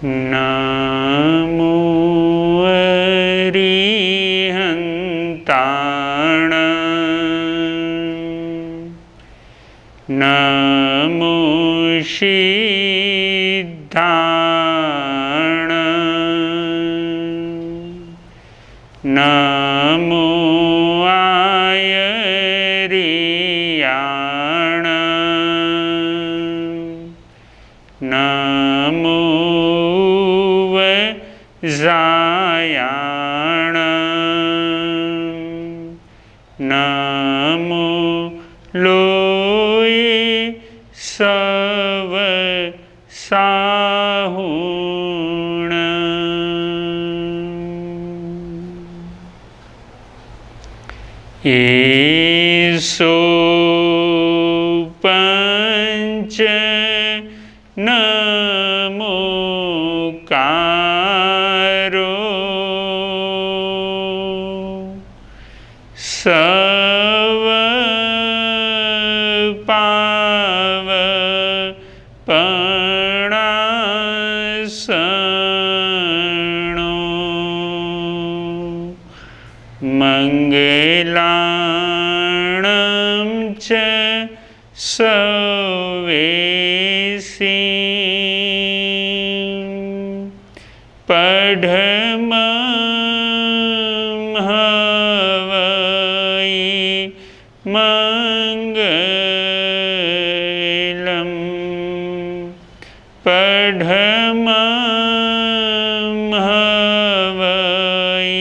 नमो अरिहन्ताण नमो सिद्धाण नमो आयर्याण नमो जायाण नमो लोये सव साहुण ईसो पंच नमोकारो सव पावपणासणो मंगलाणं च सवेसी पढमं हवै मंगलम् पढमं हवै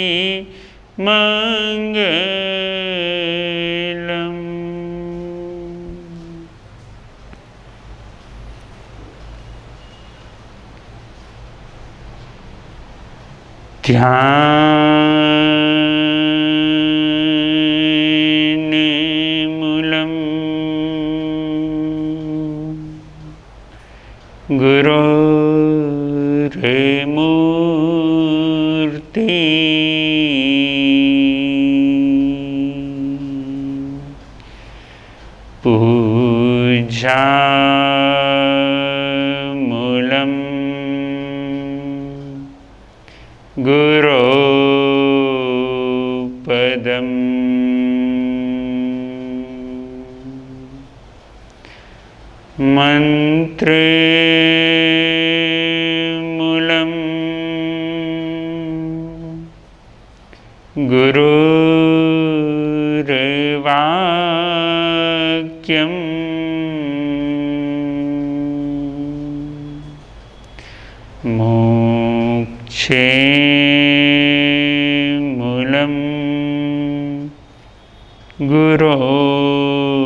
मंगलम्। ध्यानमूलं गुरोर्मूर्ति पूजामूलं गुरोपदम् मंत्रमूलं गुरुर्वाक्यम् मोक्षमूलं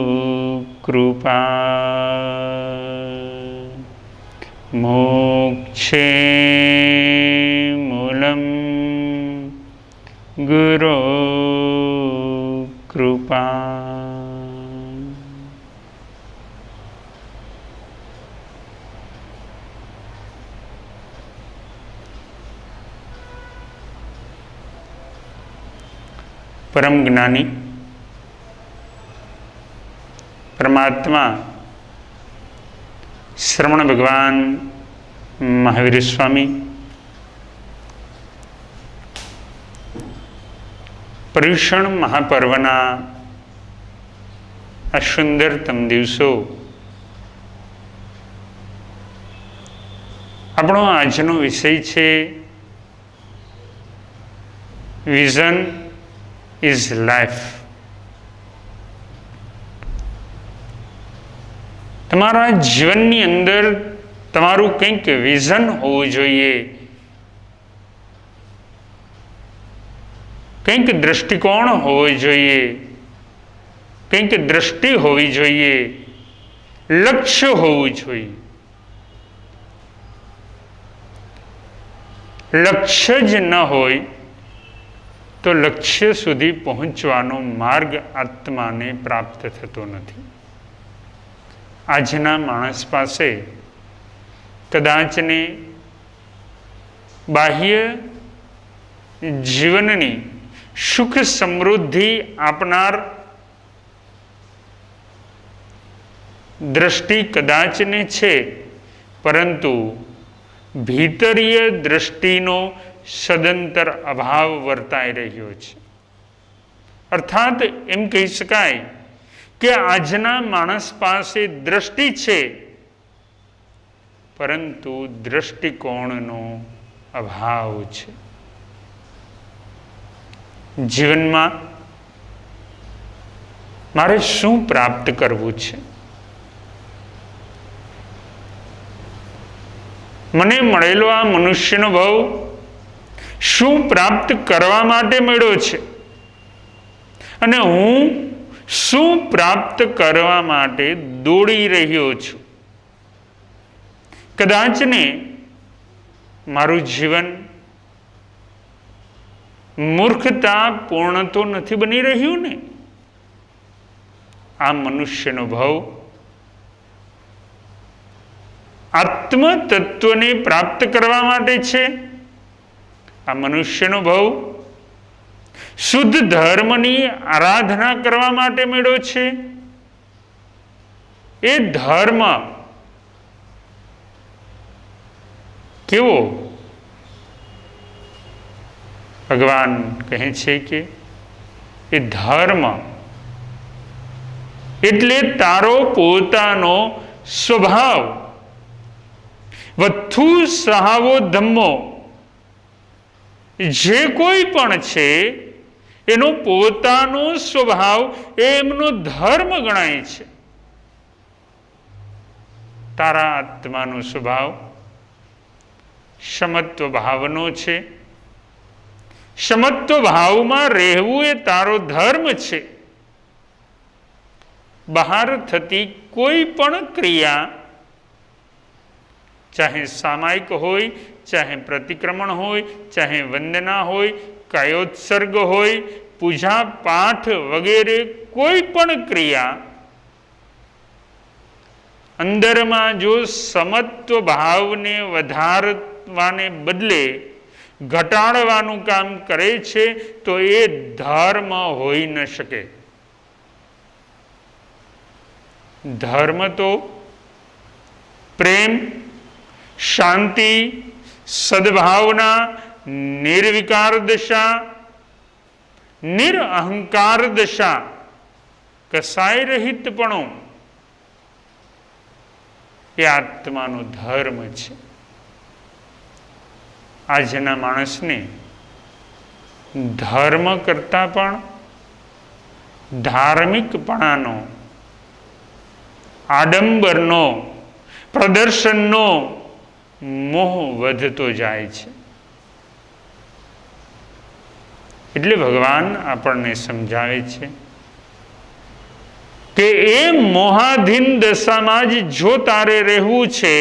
गुरोकृपा मोक्षमूलं गुरोकृपा। परम ज्ञानी परमात्मा श्रवण भगवान महावीर स्वामी पर्युषण महापर्वना आ सुंदरतम दिवसो આપણો આજનો વિષય છે વિઝન ઇઝ લાઈફ। તમારા જીવનની અંદર તમારું કંઈક વિઝન હોવું જોઈએ, કંઈક દૃષ્ટિકોણ હોવો જોઈએ, કંઈક દૃષ્ટિ હોવી જોઈએ, લક્ષ્ય હોવું જોઈએ। લક્ષ્ય જ ન હોય તો લક્ષ્ય સુધી પહોંચવાનો માર્ગ આત્માને પ્રાપ્ત થતો નથી। આજના માણસ પાસે કદાચને બાહ્ય જીવનની સુખ સમૃદ્ધિ આપનાર દ્રષ્ટિ કદાચને છે, પરંતુ ભીતરીય દ્રષ્ટિનો સદંતર અભાવ વર્તાઈ રહ્યો છે. અર્થાત એમ કહી શકાય કે આજના માણસ પાસે દ્રષ્ટિ છે, પરંતુ દ્રષ્ટિકોણનો અભાવ છે. જીવનમાં મારે શું પ્રાપ્ત કરવું છે? મને મળેલો આ મનુષ્યનો ભાવ શું પ્રાપ્ત કરવા માટે મળ્યો છે, અને હું શું પ્રાપ્ત કરવા માટે દોડી રહ્યો છું? કદાચ ને મારું જીવન મૂર્ખતા પૂર્ણ તો નથી બની રહ્યું ને? આ મનુષ્યનો ભાવ આત્મ તત્વને પ્રાપ્ત કરવા માટે છે. આ મનુષ્યનો ભાવ શુદ્ધ ધર્મની આરાધના કરવા માટે મળ્યો છે. એ ધર્મ કેવો? ભગવાન કહે છે કે એ ધર્મ એટલે તારો પોતાનો સ્વભાવ, વથુ સહાવો ધમ્મો. જે કોઈ પણ છે એનો પોતાનો સ્વભાવ એ એમનો ધર્મ ગણાય છે. તારા આત્માનો સ્વભાવ સમત્વ ભાવનો છે. સમત્વ ભાવમાં રહેવું એ તારો ધર્મ છે. બહાર થતી કોઈ પણ ક્રિયા, ચાહે સામાયિક હોય, ચાહે પ્રતિક્રમણ હોય, ચાહે વંદના હોય, કાયોત્સર્ગ હોય, પૂજા પાઠ વગેરે કોઈ પણ ક્રિયા અંદરમાં જો સમત્વ ભાવને વધારવાને બદલે ઘટાડવાનું કામ કરે છે તો એ ધર્મ હોઈ ન શકે. ધર્મ તો પ્રેમ, શાંતિ, સદભાવના, નિર્વિકાર દશા, નિરઅહંકાર દશા, કસાય રહિતપણું એ આત્માનો ધર્મ છે. આજના માણસને ધર્મ કરતા પણ ધાર્મિકપણાનો, આડંબરનો, પ્રદર્શનનો મોહ વધતો જાય છે. એટલે ભગવાન આપણને સમજાવે છે કે એ મોહાધીન દશામાં જ જો તારે રહેવું છે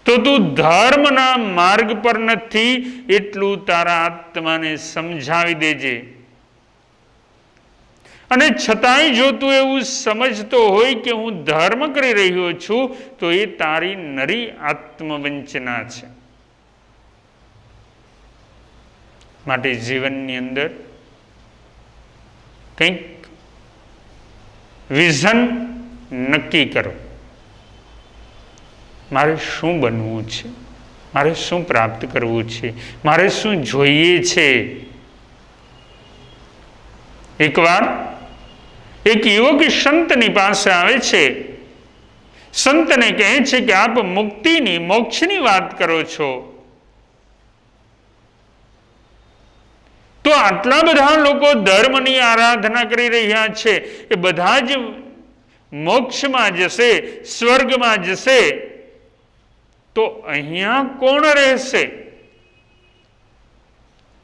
તો તું ધર્મના માર્ગ પર નથી એટલું તારા આત્માને સમજાવી દેજે. અને છતાંય જો તું એવું સમજતો હોય કે હું ધર્મ કરી રહ્યો છું તો એ તારી નરી આત્મવંચના છે. માટે જીવનની અંદર કંઈક વિઝન નક્કી કરો. મારે શું બનવું છે? મારે શું પ્રાપ્ત કરવું છે? મારે શું જોઈએ છે? એકવાર એક યુવક સંતની પાસે આવે છે. સંતને કહે છે કે આપ મુક્તિની, મોક્ષની વાત કરો છો, તો આટલા બધા લોકો ધર્મની આરાધના કરી રહ્યા છે, એ બધા જ મોક્ષમાં જશે, સ્વર્ગમાં જશે, તો અહીંયા કોણ રહેશે?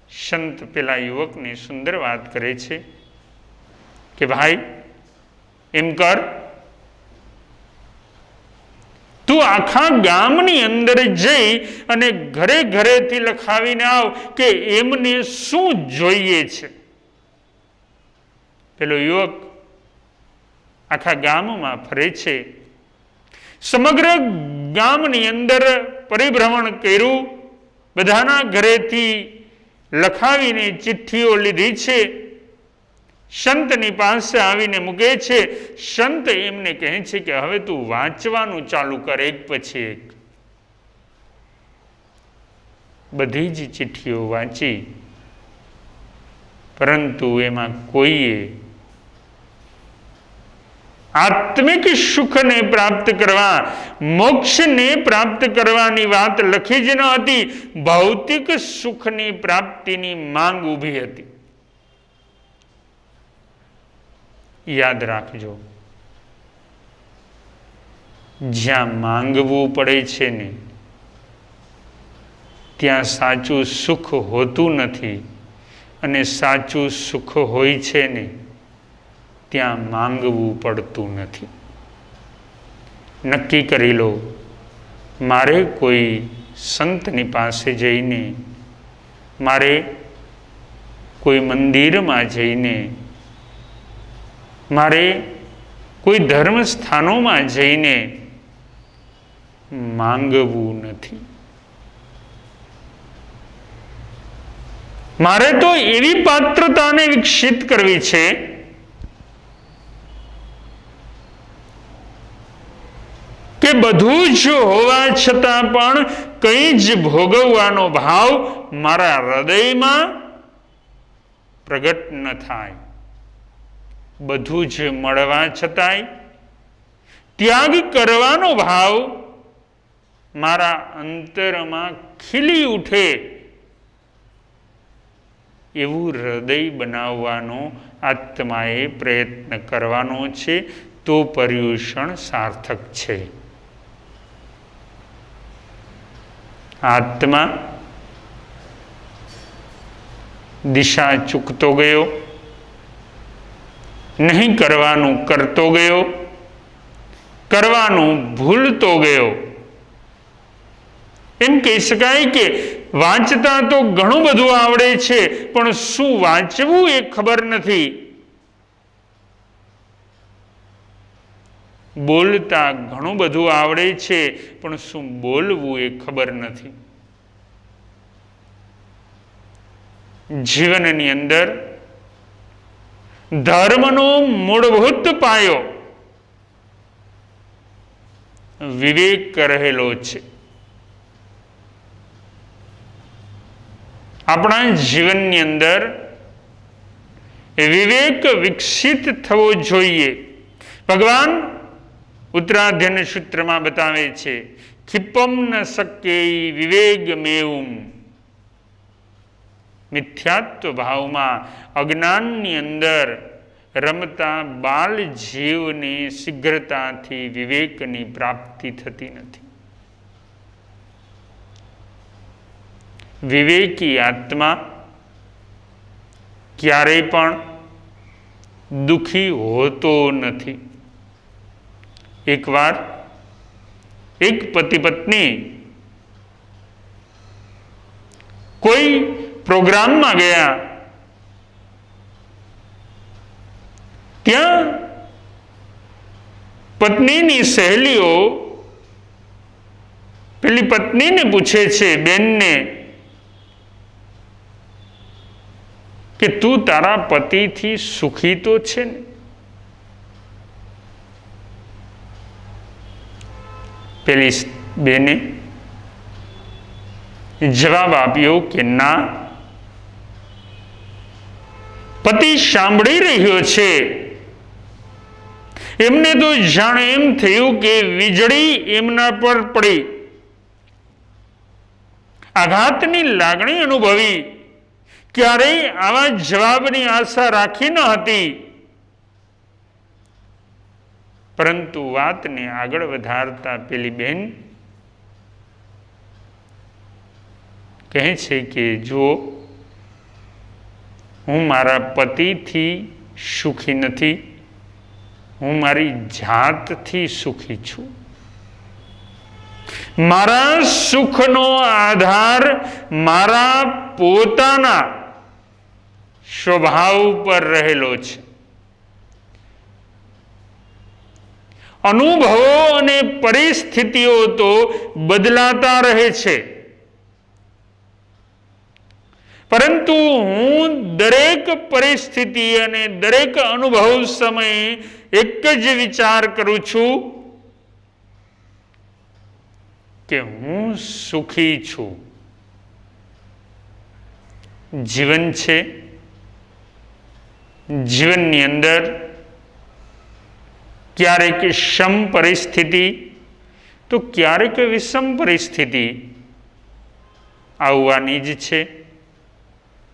સંત પેલા યુવકને સુંદર વાત કરે છે કે ભાઈ એમ કર, તું આખા ગામની અંદર જઈ અને ઘરે ઘરેથી લખાવીને આવ કે એમને શું જોઈએ છે. પેલો યુવક આખા ગામમાં ફરે છે. સમગ્ર ગામની અંદર પરિભ્રમણ કર્યું, બધાના ઘરેથી લખાવીને ચિઠ્ઠીઓ લીધી છે. સંતની પાસે આવીને મૂકે છે. સંત એમને કહે છે કે હવે તું વાંચવાનું ચાલુ કર, એક પછી એક. બધી જ ચિઠ્ઠીઓ વાંચી, પરંતુ એમાં કોઈએ આત્મિક સુખને પ્રાપ્ત કરવા, મોક્ષને પ્રાપ્ત કરવાની વાત લખી જ ન હતી. ભૌતિક સુખની પ્રાપ્તિની માંગ ઊભી હતી. યાદ રાખજો, જ્યાં માંગવું પડે છે ને ત્યાં સાચું સુખ હોતું નથી, અને સાચું સુખ હોય છે ને ત્યાં માંગવું પડતું નથી. નક્કી કરી લો, મારે કોઈ સંતની પાસે જઈને, મારે કોઈ મંદિરમાં જઈને, મારે કોઈ ધર્મ સ્થાનોમાં જઈને માંગવું નથી. મારે તો એવી પાત્રતાને વિકસિત કરવી છે કે બધું જ હોવા છતાં પણ કંઈ જ ભોગવવાનો ભાવ મારા હૃદયમાં પ્રગટ ન થાય. બધું જ મળવા છતાંય ત્યાગ કરવાનો ભાવ મારા અંતરમાં ખીલી ઉઠે, એવું હૃદય બનાવવાનો આત્માએ પ્રયત્ન કરવાનો છે. તો પર્યુષણ સાર્થક છે. આત્મા દિશા ચૂકતો ગયો, નહીં કરવાનું કરતો ગયો, કરવાનું ભૂલતો ગયો. એમ કહી શકાય કે વાંચતા તો ઘણું બધું આવડે છે, પણ શું વાંચવું એ ખબર નથી. બોલતા ઘણું બધું આવડે છે, પણ શું બોલવું એ ખબર નથી. જીવનની અંદર ધર્મનો મૂળભૂત પાયો વિવેક રહેલો છે. આપણા જીવનની અંદર વિવેક વિકસિત થવો જોઈએ. ભગવાન ઉત્તરાધ્યન સૂત્રમાં બતાવે છે, क्षिपम न शक्य विवेगमेवं मिथ्यात्व भाव में अज्ञान अंदर रमता बाल जीव ने शीघ्रता थी विवेक की प्राप्ति थती नहीं। विवेकी आत्मा क्यारे पण दुखी होतो नहीं। एक बार एक पति पत्नी कोई प्रोग्राम में गया, त्या पत्नी नी सहेलीओ पेली पत्नी ने पूछे छे बेन ने कि तू तारा पति थी सुखी तो छे ने? पेली बेने जवाब आप्यो कि ना, पति सांभળી રહ્યો છે, એમને તો જાણે એમ થયું કે વીજળી એમના પર પડી, આઘાતની લાગણી અનુભવી, ક્યારેય આવા જવાબની આશા રાખી ન હતી, પરંતુ વાતને આગળ વધારતા પેલી બેન કહે છે કે જો હું મારા પતિથી સુખી નથી, હું મારી જાતથી સુખી છું। મારા સુખનો આધાર મારા પોતાના સ્વભાવ પર રહેલો છે। અનુભવો અને પરિસ્થિતિઓ તો બદલાતા રહે છે, પરંતુ હું દરેક પરિસ્થિતિ અને દરેક અનુભવ સમયે એક જ વિચાર કરું છું કે હું સુખી છું. જીવન છે, જીવનની અંદર ક્યારેક સમ પરિસ્થિતિ તો ક્યારેક વિષમ પરિસ્થિતિ આવવાની જ છે.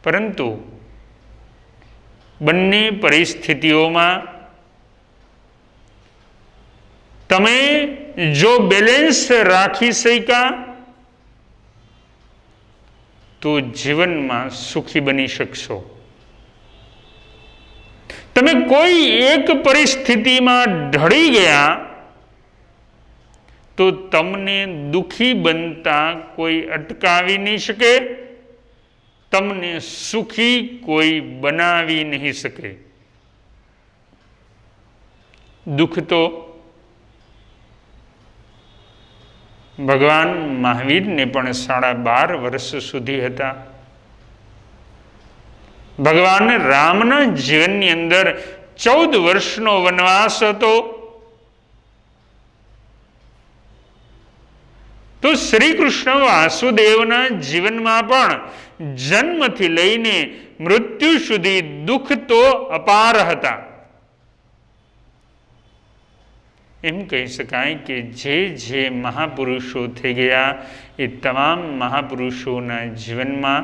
પરંતુ બંને પરિસ્થિતિઓમાં તમે જો બેલેન્સ રાખી શક્યા તો જીવનમાં સુખી બની શકશો. તમે કોઈ એક પરિસ્થિતિમાં ઢળી ગયા તો તમને દુખી બનતા કોઈ અટકાવી નહીં શકે, તમને સુખી કોઈ બનાવી નહીં શકે. દુઃખ તો ભગવાન મહાવીરને પણ 12.5 વર્ષ સુધી હતા. ભગવાન રામના જીવનની અંદર 14 વર્ષનો વનવાસ હતો. તો શ્રી કૃષ્ણ વાસુદેવના જીવનમાં પણ જન્મથી લઈને મૃત્યુ સુધી દુઃખ તો અપાર હતા. એમ કહી શકાય કે જે મહાપુરુષો થઈ ગયા એ તમામ મહાપુરુષોના જીવનમાં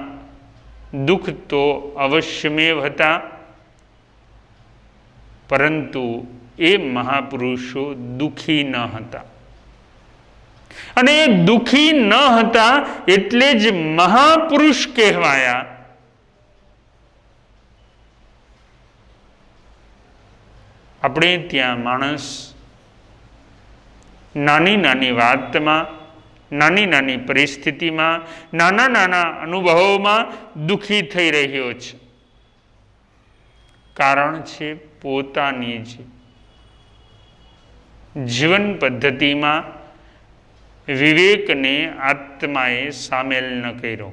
દુઃખ તો અવશ્યમેવ હતા, પરંતુ એ મહાપુરુષો દુઃખી ન હતા. અને એ દુઃખી ન હતા એટલે જ મહાપુરુષ કહેવાયા. આપણે ત્યાં માણસ નાની નાની વાતમાં, નાની નાની પરિસ્થિતિમાં, નાના નાના અનુભવોમાં દુઃખી થઈ રહ્યો છે. કારણ છે પોતાની જ જીવન પદ્ધતિમાં વિવેકને આત્માએ સામેલ ન કર્યો.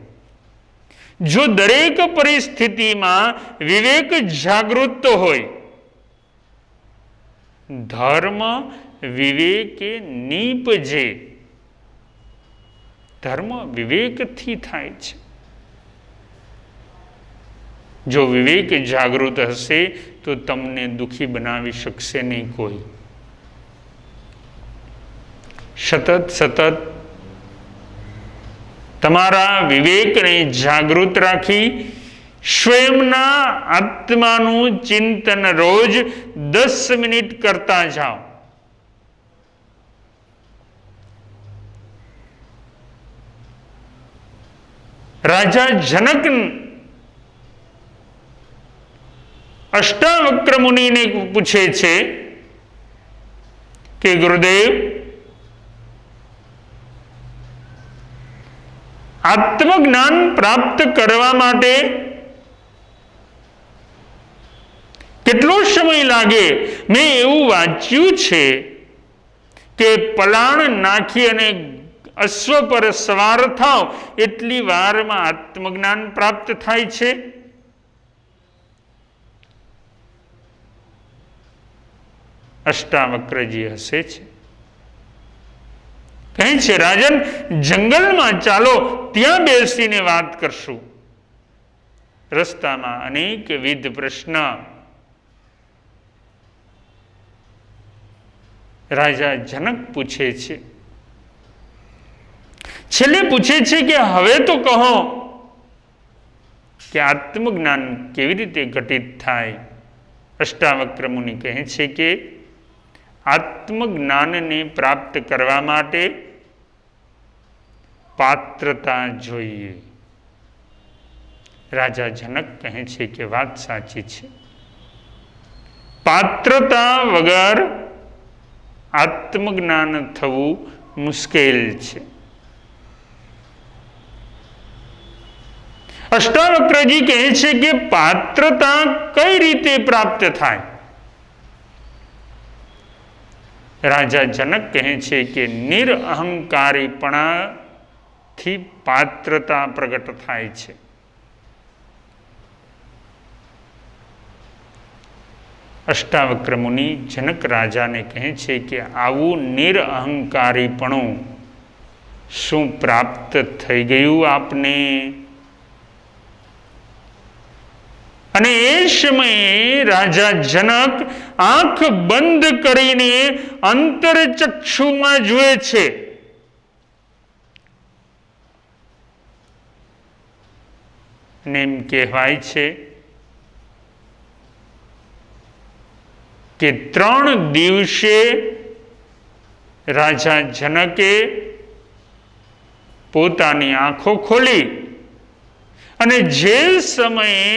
જો દરેક પરિસ્થિતિમાં વિવેક જાગૃત હોય, ધર્મ વિવેકે નીપજે. ધર્મ વિવેકથી થાય છે. જો વિવેક જાગૃત હશે તો તમને દુઃખી બનાવી શકશે નહીં કોઈ. સતત તમારા વિવેકને જાગૃત રાખી સ્વયંના આત્માનું ચિંતન રોજ 10 મિનિટ કરતા જાઓ. રાજા જનક અષ્ટાવક્ર મુનિને પૂછે છે કે ગુરુદેવ, આત્મજ્ઞાન પ્રાપ્ત કરવા માટે કેટલો સમય લાગે? મેં એવું વાંચ્યું છે કે પલાણ નાખી અને અશ્વ પર સવાર થાવ એટલી વારમાં આત્મજ્ઞાન પ્રાપ્ત થાય છે. અષ્ટાવક્રજી હસે છે, કહે છે રાજન, જંગલમાં ચાલો, ત્યાં બેસીને વાત કરશું. રસ્તામાં અનેકવિધ પ્રશ્ન રાજા જનક પૂછે છે. છેલ્લે પૂછે છે કે હવે તો કહો કે આત્મજ્ઞાન કેવી રીતે ઘટિત થાય? અષ્ટાવક્ર મુનિ કહે છે કે આત્મજ્ઞાનને પ્રાપ્ત કરવા માટે પાત્રતા જોઈએ. રાજા જનક કહે છે કે વાત સાચી છે. પાત્રતા વગર આત્મજ્ઞાન થવું મુશ્કેલ છે. અષ્ટાવક્રજી કહે છે કે પાત્રતા કઈ રીતે પ્રાપ્ત થાય? રાજા જનક કહે છે કે નિરઅહંકારીપણાથી પાત્રતા પ્રગટ થાય છે. અષ્ટાવક્ર મુનિ જનક રાજાને કહે છે કે આવું નિરઅહંકારીપણું શું પ્રાપ્ત થઈ ગયું આપને? અને એ સમયે રાજા જનક આંખ બંધ કરીને અંતરચક્ષુમાં જુએ છે. અને એમ કહેવાય છે કે 3 દિવસે રાજા જનકે પોતાની આંખો ખોલી અને જે સમયે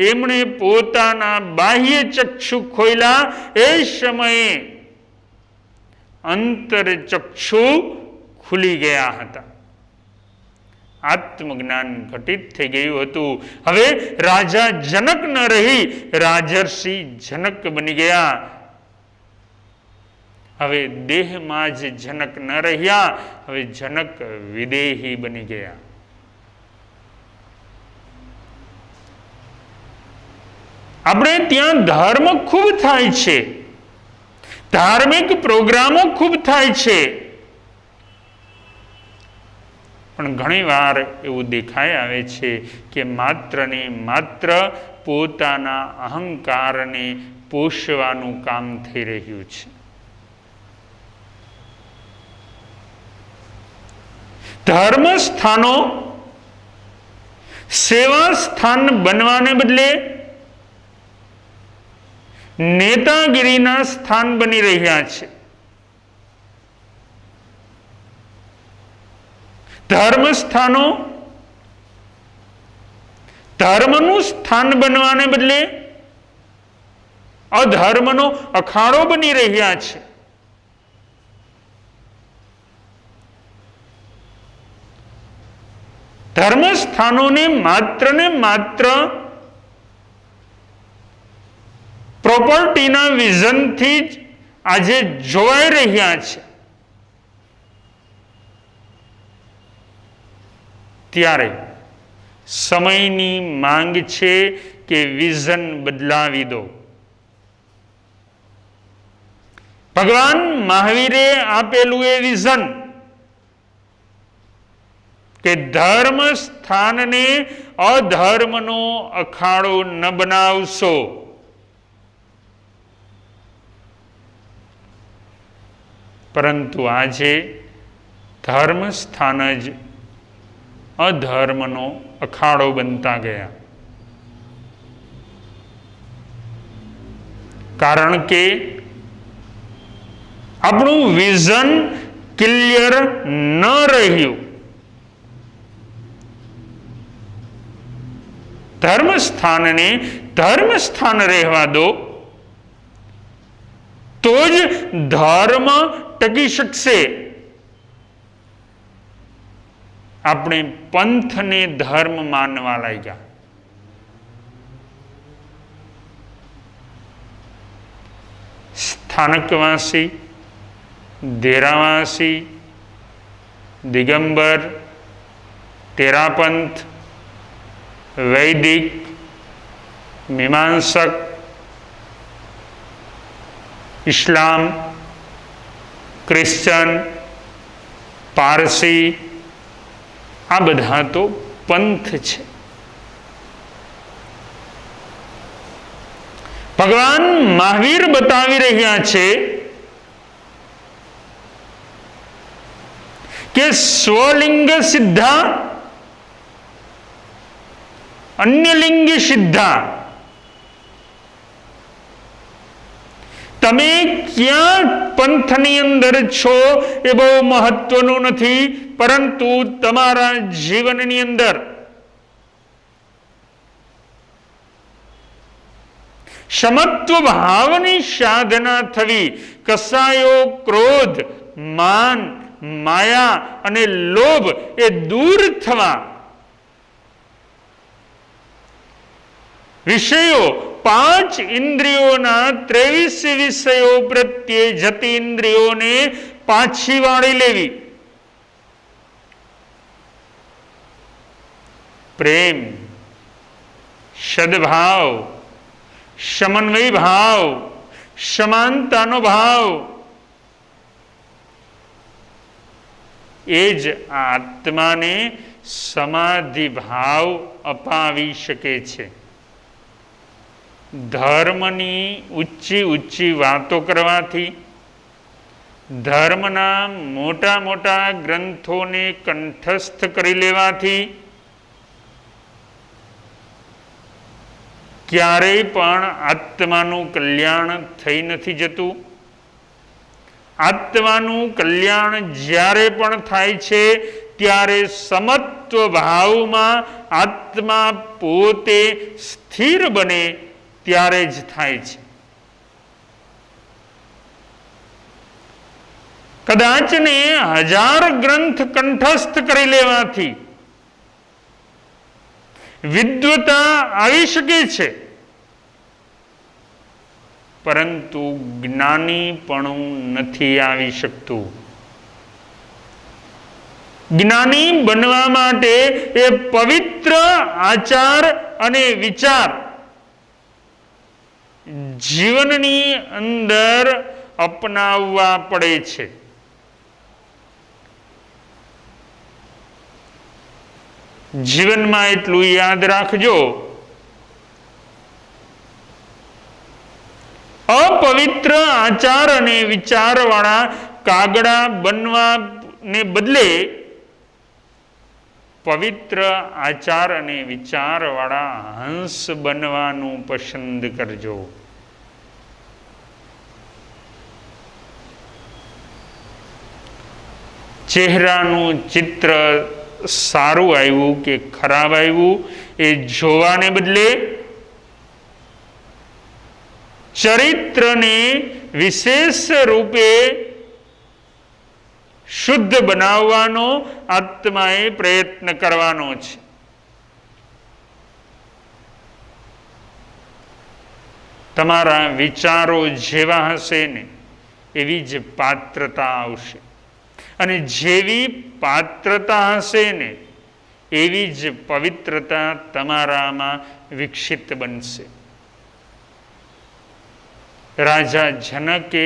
એમણે પોતાના બાહ્ય ચક્ષુ ખોલ્યા એ સમયે અંતરચક્ષુ ખુલી ગયા હતા. આત્મજ્ઞાન ઘટિત થઈ ગયું હતું. હવે રાજા જનક ન રહી, રાજર્ષિ જનક બની ગયા. હવે દેહમાં જ જનક ન રહ્યા, હવે જનક વિદેહી બની ગયા. આપણે ત્યાં ધર્મ ખૂબ થાય છે, ધાર્મિક પ્રોગ્રામો ખૂબ થાય છે, પણ ઘણી વાર એવું દેખાઈ આવે છે કે માત્ર ને માત્ર પોતાના અહંકારને પોષવાનું કામ થઈ રહ્યું છે. ધર્મ સ્થાનો સેવા સ્થાન બનવાને બદલે નેતાગીરીના સ્થાન બની રહ્યા છે. ધર્મ સ્થાનો ધર્મનું સ્થાન બનવાને બદલે અધર્મનો અખાડો બની રહ્યા છે. ધર્મ સ્થાનોને માત્ર પ્રોપર્ટીના વિઝનથી જ આજે જોવાઈ રહ્યા છે. ત્યારે સમયની માંગ છે કે વિઝન બદલાવી દો. ભગવાન મહાવીરે આપેલું એ વિઝન કે ધર્મ સ્થાનને અધર્મનો અખાડો ન બનાવશો, પરંતુ આજે ધર્મ સ્થાન જ અધર્મનો અખાડો બનતા ગયા. કારણ કે આપણું વિઝન ક્લિયર ન રહ્યું. ધર્મ સ્થાનને ધર્મ સ્થાન રહેવા દો, તો જ ધર્મ ટકી શકશે. આપણે પંથને ધર્મ માનવા લાગ્યા. સ્થાનકવાસી, દેરાવાસી, દિગંબર, તેરાપંથ, વૈદિક, મીમાંસક, ઇસ્લામ, ક્રિશ્ચન, પારસી, આ બધા તો પંથ છે. ભગવાન મહાવીર બતાવી રહ્યા છે કે સ્વલિંગ સિદ્ધા, અન્યલિંગ સિદ્ધા. તમે ક્યાં પંથની અંદર છો એ બહુ મહત્વનું નથી, પરંતુ તમારા જીવનની અંદર સમત્વ ભાવની સાધના થવી, કસાયો, ક્રોધ, માન, માયા અને લોભ એ દૂર થવા, વિષયો 5 ઇન્દ્રિયોના 23 વિષયો પ્રત્યે જતી ઇન્દ્રિયોને પાછી વાળી લેવી. પ્રેમ, સદભાવ, સમન્વય ભાવ, સમાનતાનો ભાવ, એ જ આત્માને સમાધિ ભાવ અપાવી શકે છે. ધર્મની ઊંચી ઊંચી વાતો કરવાથી, ધર્મના મોટા મોટા ગ્રંથોને કંઠસ્થ કરી લેવાથી ક્યારેય પણ આત્માનું કલ્યાણ થઈ નથી જતું. આત્માનું કલ્યાણ જ્યારે પણ થાય છે ત્યારે સમત્વ ભાવમાં આત્મા પોતે સ્થિર બને ત્યારે જ થાય છે. કદાચ ને 1000 ગ્રંથ કંઠસ્થ કરી લેવાથી વિદ્વતા આવી શકે છે, પરંતુ જ્ઞાનીપણું નથી આવી શકતું. જ્ઞાની બનવા માટે એ પવિત્ર આચાર અને વિચાર જીવનની અંદર અપનાવવા પડે છે. જીવનમાં એટલું યાદ રાખજો, અપવિત્ર આચાર અને વિચારવાળા કાગડા બનવાને બદલે પવિત્ર આચાર અને વિચારવાળા હંસ બનવાનું પસંદ કરજો. ચહેરાનું ચિત્ર સારું આવ્યું કે ખરાબ આવ્યું એ જોવાને બદલે ચરિત્રને વિશેષ રૂપે શુદ્ધ બનાવવાનો આત્માએ પ્રયત્ન કરવાનો છે. તમારા વિચારો જેવા હશે ને એવી જ પાત્રતા આવશે, અને જેવી પાત્રતા હશે ને એવી જ પવિત્રતા તમારામાં વિકસિત બનશે. રાજા જનકે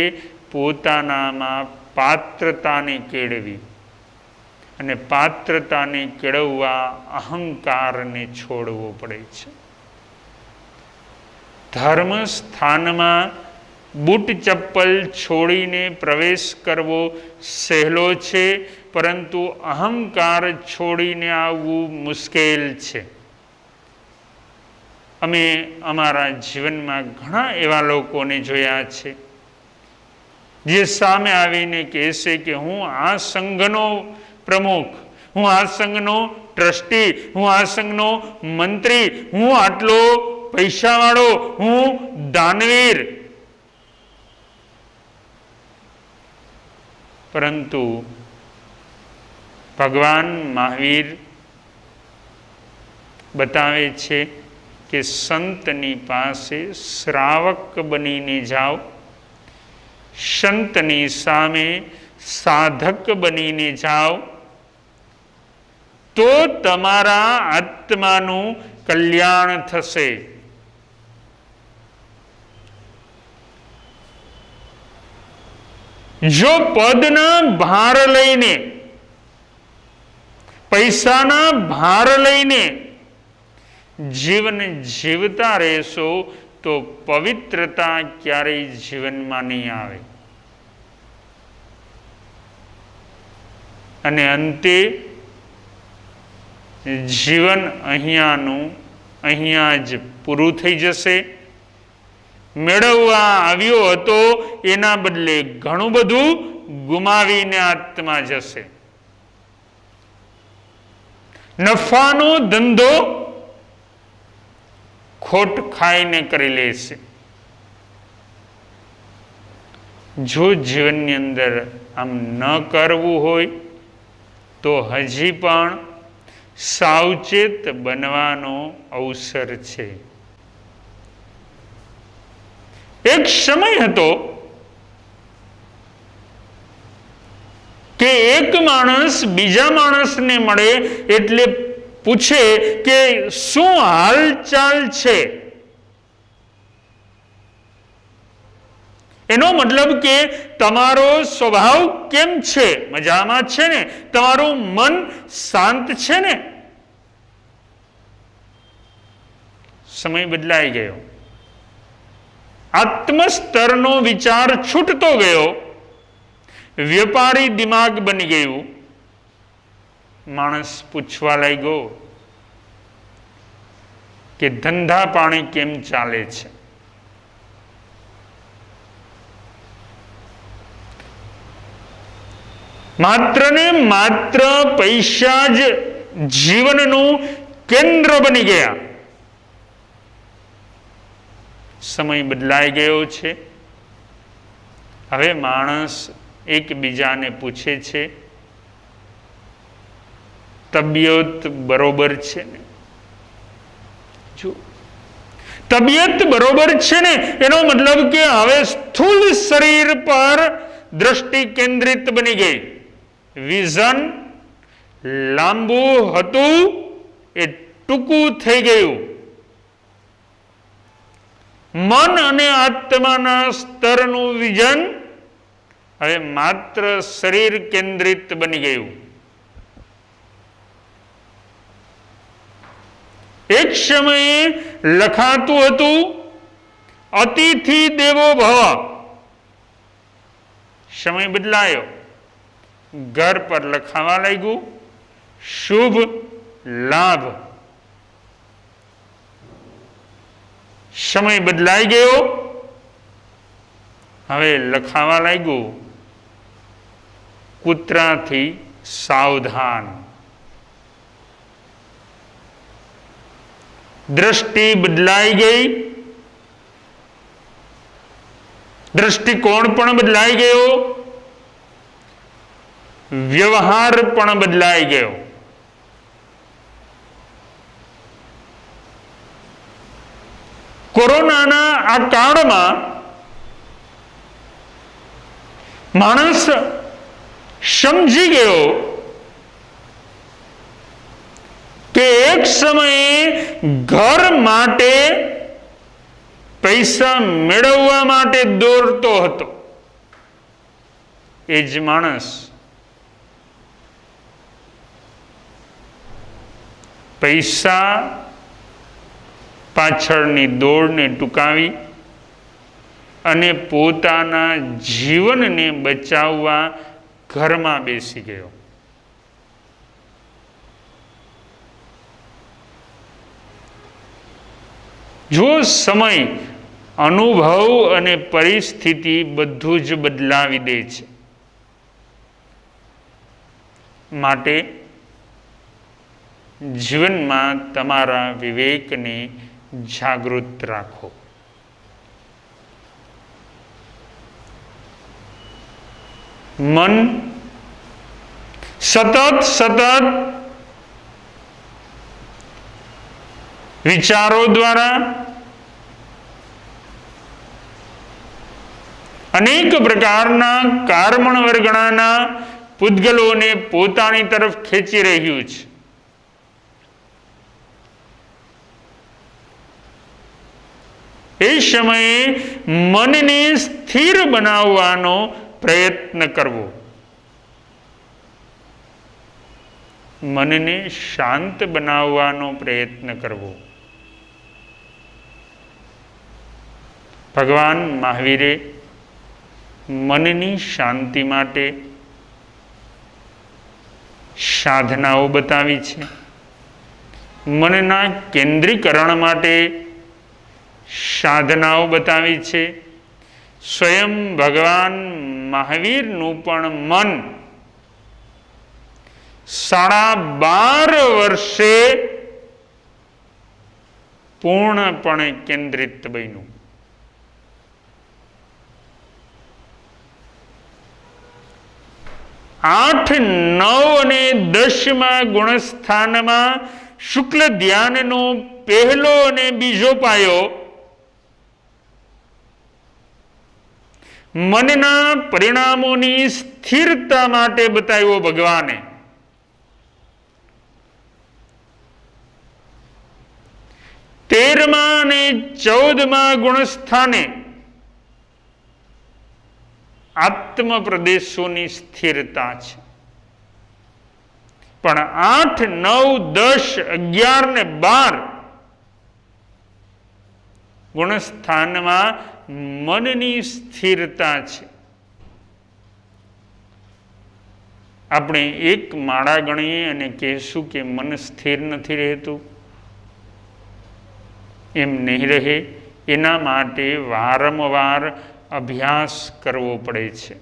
પોતાનામાં પાત્રતાને કેળવી, અને પાત્રતાને કેળવવા અહંકારને છોડવો પડે છે. ધર્મ સ્થાનમાં બૂટ ચપ્પલ છોડીને પ્રવેશ કરવો સહેલો છે, પરંતુ અહંકાર છોડીને આવવું મુશ્કેલ છે. અમે અમારા જીવનમાં ઘણા એવા લોકોને જોયા છે જે સામે આવીને કહેશે કે હું આ સંઘનો પ્રમુખ, હું આ સંઘનો ટ્રસ્ટી, હું આ સંઘનો મંત્રી, હું આટલો પૈસાવાળો, હું દાનવીર. પરંતુ ભગવાન મહાવીર બતાવે છે કે સંતની પાસે શ્રાવક બનીને જાઓ, સંતની સામે સાધક બનીને જાઓ, તો તમારા આત્માનું કલ્યાણ થશે. જો પદના ભાર લઈને, પૈસાના ભાર લઈને જીવન જીવતા રહેશો તો પવિત્રતા ક્યારેય જીવનમાં નહીં આવે. અને અંતે જીવન અહીંયા જ પૂરું થઈ જશે. મેળવવા આવ્યો હતો એના બદલે ઘણું બધું ગુમાવીને આત્મા જશે. નફાનો ધંધો ખોટ ખાઈને કરી લેશે. જો જીવનની અંદર આમ ન કરવું હોય તો હજી પણ સાવચેત બનવાનો અવસર છે. એક સમય હતો કે એક માણસ બીજા માણસને મળે એટલે પૂછે કે શું હાલચાલ છે. એનો મતલબ કે તમારો સ્વભાવ કેમ છે? મજામાં છે ને? તમારું મન શાંત છે ને? સમય બદલાઈ ગયો. આત્મસ્તરનો વિચાર છૂટતો ગયો. વ્યાપારી દિમાગ બની ગયું. માણસ પૂછવા લાગ્યો કે ધંધા પાણી કેમ ચાલે છે? માત્ર ને માત્ર પૈસા જ જીવનનું કેન્દ્ર બની ગયા. સમય બદલાઈ ગયો છે. હવે માણસ એકબીજાને પૂછે છે, તબિયત બરોબર છે ને? જો તબિયત બરોબર છે ને, એનો મતલબ કે હવે સ્થૂળ શરીર પર દ્રષ્ટિ કેન્દ્રિત બની ગઈ. વિઝન લાંબુ હતું એ ટૂંકું થઈ ગયું. મન અને આત્માના સ્તરનું વિઝન હવે માત્ર શરીર કેન્દ્રિત બની ગયું. એક સમયે લખાતું હતું અતિથિ દેવો ભવ. સમય બદલાયો. ઘર પર લખાવા લાગ્યું શુભ લાભ. સમય બદલાઈ ગયો. હવે લખાવા લાગ્યું કૂતરાથી સાવધાન. દ્રષ્ટિ બદલાઈ ગઈ. દ્રષ્ટિકોણ પણ બદલાઈ ગયો. વ્યવહાર પણ બદલાઈ ગયો. કોરોનાના આ કાળમાં માણસ સમજી ગયો કે એક સમયે ઘર માટે પૈસા મેળવવા માટે દોડતો હતો. એ જ માણસ પૈસા પાછળની દોડને ટૂંકાવી અને પોતાના જીવનને બચાવવા ઘરમાં બેસી ગયો. જો સમય, અનુભવ અને પરિસ્થિતિ બધું જ બદલાવી દે છે. માટે જીવનમાં તમારા વિવેકને જાગૃત રાખો. મન સતત વિચારો દ્વારા અનેક પ્રકારના કર્મણ વર્ગણાના પૂતગલોને પોતાની તરફ ખેંચી રહ્યું છે. એ સમયે મનને સ્થિર બનાવવાનો પ્રયત્ન કરવો. મનને શાંત બનાવવાનો પ્રયત્ન કરવો. ભગવાન મહાવીરે મનની શાંતિ માટે સાધનાઓ બતાવી છે. મનના કેન્દ્રીકરણ માટે સાધનાઓ બતાવી છે. સ્વયં ભગવાન મહાવીરનું પણ મન 12.5 વર્ષે પૂર્ણપણે કેન્દ્રિત બન્યું. આઠ, 9 અને 10 ગુણસ્થાનમાં શુક્લ ધ્યાનનો પહેલો અને બીજો પાયો મનના પરિણામોની સ્થિરતા માટે બતાવ્યો ભગવાને. તેરમા અને 14મા ગુણસ્થાને આત્મ પ્રદેશોની સ્થિરતા છે. પણ 8, 9, 10, 11 ને 12 ગુણસ્થાનમાં મનની સ્થિરતા છે. આપણે એક માળા ગણીએ અને કહેશું કે મન સ્થિર નથી રહેતું, એમ નહીં રહે. એના માટે વારંવાર અભ્યાસ કરવો પડે છે.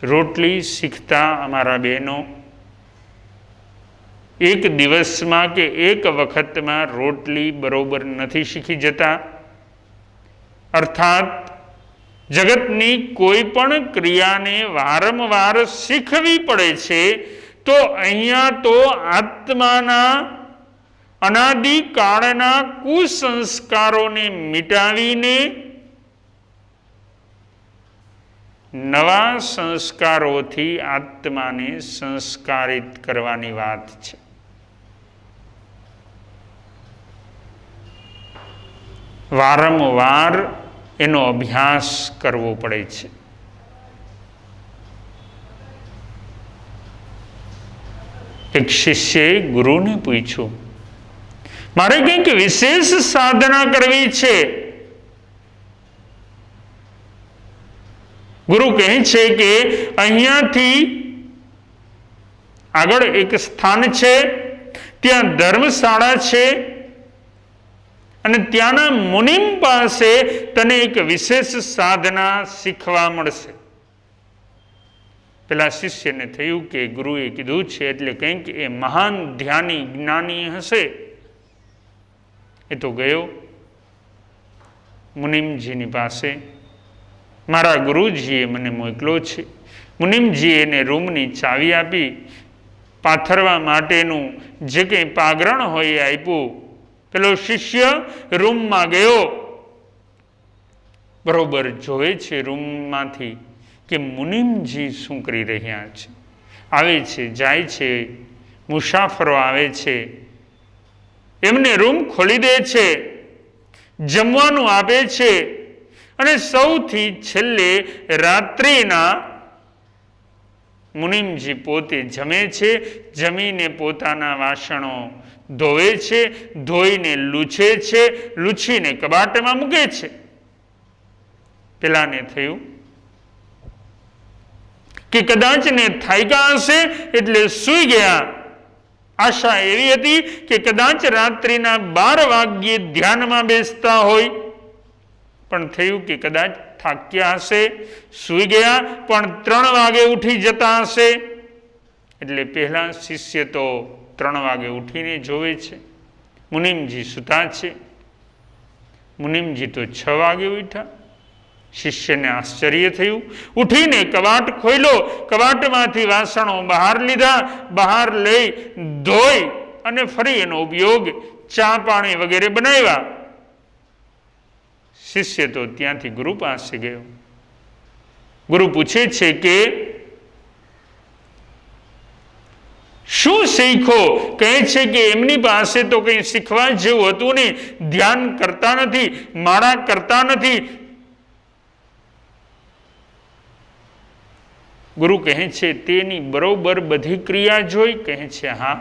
રોટલી શીખતા અમારા બહેનો એક દિવસમાં કે એક વખતમાં રોટલી બરોબર નથી શીખી જતા. અર્થાત જગતની કોઈ પણ ક્રિયાને વારંવાર શીખવી પડે છે. તો અહીંયા તો આત્માના અનાદિકાળના કુસંસ્કારોને મિટાવીને નવા સંસ્કારોથી આત્માને સંસ્કારિત કરવાની વાત છે. વારંવાર એનો અભ્યાસ કરવો પડે છે. એક શિષ્યએ ગુરુને પૂછ્યું, મારે કંઈક વિશેષ સાધના કરવી છે. ગુરુ કહે છે કે અહીંયાથી આગળ એક સ્થાન છે, ત્યાં ધર્મશાળા છે અને ત્યાંના મુનિમ પાસે તને એક વિશેષ સાધના શીખવા મળશે. પેલા શિષ્યને થયું કે ગુરુએ કીધું છે એટલે કંઈક એ મહાન ધ્યાની જ્ઞાની હશે. એ તો ગયો મુનિમજીની પાસે. મારા ગુરુજીએ મને મોકલો છે. મુનિમજીએ એને રૂમની ચાવી આપી, પાથરવા માટેનું જે કંઈ પાગરણ હોય એ આપ્યું. પેલો શિષ્ય રૂમમાં ગયો. બરોબર જોવે છે રૂમમાંથી કે મુનિમજી શું કરી રહ્યા છે. આવે છે, જાય છે, મુસાફરો આવે છે, એમને રૂમ ખોલી દે છે, જમવાનું આપે છે અને સૌથી છેલ્લે રાત્રિના મુનિમજી પોતે જમે છે. જમીને પોતાના વાસણો ધોવે છે, ધોઈને લૂછે છે, લૂછીને કબાટમાં મૂકે છે. પેલાને થયું કે કદાચ ને થાક્યા હશે એટલે સૂઈ ગયા. આશા એવી હતી કે કદાચ રાત્રિના 12 વાગ્યે ધ્યાનમાં બેસતા હોય, પણ થયું કે કદાચ થાક્યા હશે, સૂઈ ગયા, પણ 3 વાગે ઉઠી જતા હશે. એટલે પહેલા શિષ્ય તો 3 વાગે ઉઠીને જોવે છે, મુનિમજી સૂતા છે. મુનિમજી તો 6 વાગે ઉઠ્યા. શિષ્યને આશ્ચર્ય થયું. ઉઠીને કબાટ ખોલ્યો, કબાટમાંથી વાસણો બહાર લીધા, બહાર લઈ ધોઈ અને ફરી એનો ઉપયોગ ચા પાણી વગેરે બનાવ્યા. શિષ્ય તો ત્યાંથી ગુરુ પાસે ગયો. ગુરુ પૂછે છે કે શું શીખો? કહે છે કે એમની પાસે તો કંઈ શીખવા જેવું હતું નહીં. ધ્યાન કરતા નથી, માળા કરતા નથી. ગુરુ કહે છે તેની બરોબર બધી ક્રિયા જોઈ? કહે છે હા.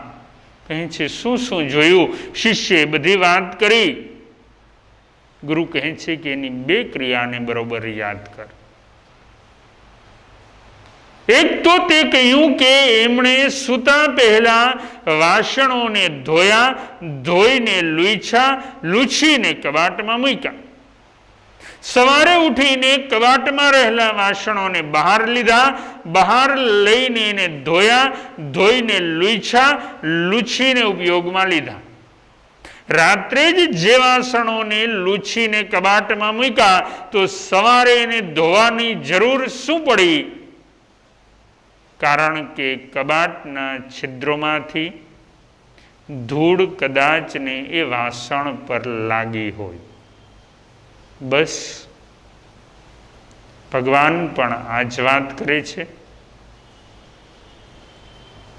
કહે છે શું શું જોયું? શિષ્યએ બધી વાત કરી. ગુરુ કહે છે કે એની 2 ક્રિયાને બરોબર યાદ કર. એક તો તે કહ્યું કે એમણે સૂતા પહેલા વાસણોને ધોયા, ધોઈને લૂછ્યા, લૂછીને કબાટમાં મૂક્યા. સવારે ઉઠીને કબાટમાં રહેલા વાસણોને બહાર લીધા, બહાર લઈને એને ધોયા, ધોઈને લૂછ્યા, લૂછીને ઉપયોગમાં લીધા. રાત્રે જ જે વાસણોને લૂછીને કબાટમાં મૂક્યા તો સવારે એને ધોવાની જરૂર શું પડી? કારણ કે કબાટના છિદ્રોમાંથી ધૂળ કદાચ ને એ વાસણ પર લાગી હોય. બસ ભગવાન પણ આ જ વાત કરે છે.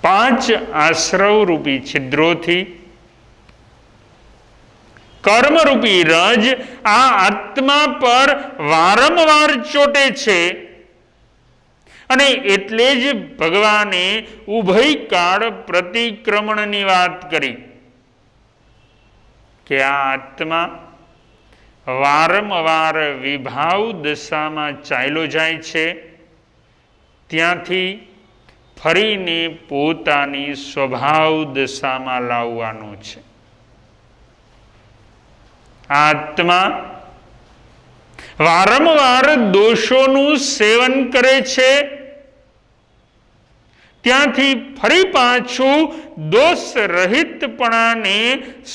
5 આશ્રવ રૂપી છિદ્રોથી કર્મરૂપી રજ આ આત્મા પર વારંવાર ચોટે છે અને એટલે જ ભગવાને ઉભયકાળ પ્રતિક્રમણની વાત કરી કે આ આત્મા વારંવાર વિભાવ દશામાં ચાલ્યો જાય છે, ત્યાંથી ફરીને પોતાની સ્વભાવ દશામાં લાવવાનો છે. આત્મા વારંવાર દોષોનું સેવન કરે છે, ત્યાંથી ફરી પાછું દોષ રહિતપણાને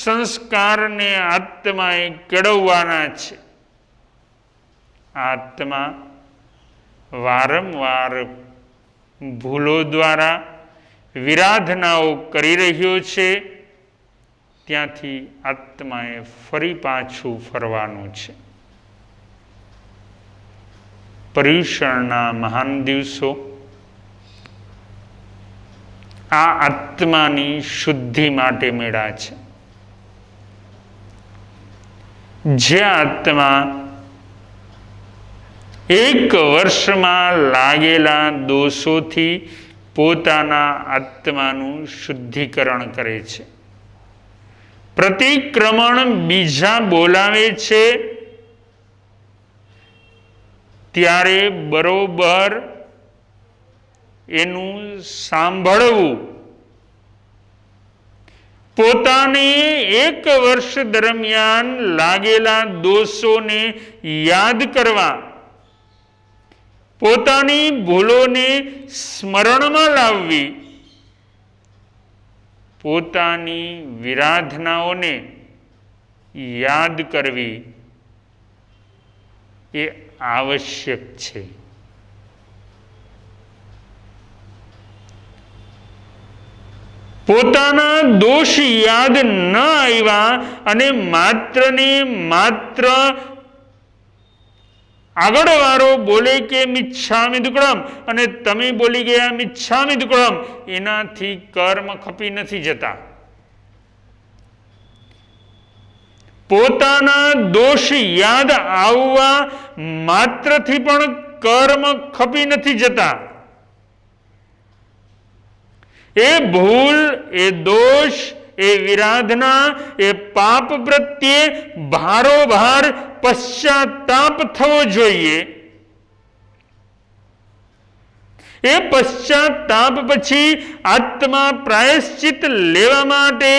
સંસ્કારને આત્માએ કેળવવાના છે. આત્મા વારંવાર ભૂલો દ્વારા વિરાધનાઓ કરી રહ્યો છે, ત્યાંથી આત્માએ ફરી પાછું ફરવાનું છે. પર્યુષણના મહાન દિવસો આ આત્માની શુદ્ધિ માટે મેળા છે. જે આત્મા એક વર્ષમાં લાગેલા દોષોથી પોતાના આત્માનું શુદ્ધિકરણ કરે છે, પ્રતિક્રમણ બીજા બોલાવે છે ત્યારે બરોબર એનું સાંભળવું, પોતાને એક વર્ષ દરમિયાન લાગેલા દોષોને યાદ કરવા, પોતાની ભૂલોને સ્મરણમાં લાવવી, પોતાની વિરાધનાઓને યાદ કરવી એ આવશ્યક છે. પોતાના દોષ યાદ ન આવ્યા અને માત્ર ને માત્ર આગળવાળો બોલે કે મિચ્છામિ દુક્કડમ અને તમે બોલી ગયા મિચ્છામિ દુક્કડમ, એનાથી કર્મ ખપી નથી જતા. પોતાના દોષ યાદ આવવા માત્રથી પણ કર્મ ખપી નથી જતા. એ ભૂલ, એ દોષ, એ વિરાધના, એ પાપ પ્રત્યે ભારોભાર પશ્ચાતાપ થવો જોઈએ. એ પશ્ચાતાપ પછી આત્મા પ્રાયશ્ચિત લેવા માટે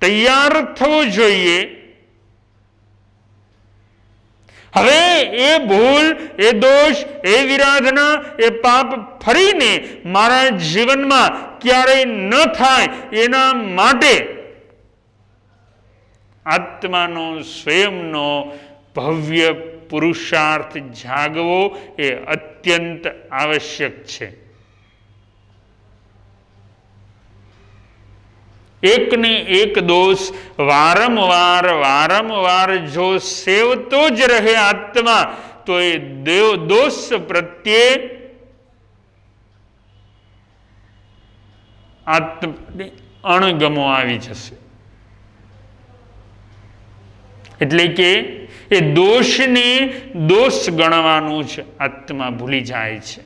તૈયાર થવો જોઈએ. હવે એ ભૂલ, એ દોષ, એ વિરાધના, એ પાપ ફરીને મારા જીવનમાં ક્યારેય ન થાય એના માટે આત્માનો સ્વયંનો ભવ્ય પુરુષાર્થ જાગવો એ અત્યંત આવશ્યક છે. એકને એક દોષ વારંવાર જો સેવતો જ રહે આત્મા, તો એ દોષ પ્રત્યે આત્માને અણગમો આવી જશે. એટલે કે એ દોષને દોષ ગણવાનું જ આત્મા ભૂલી જાય છે.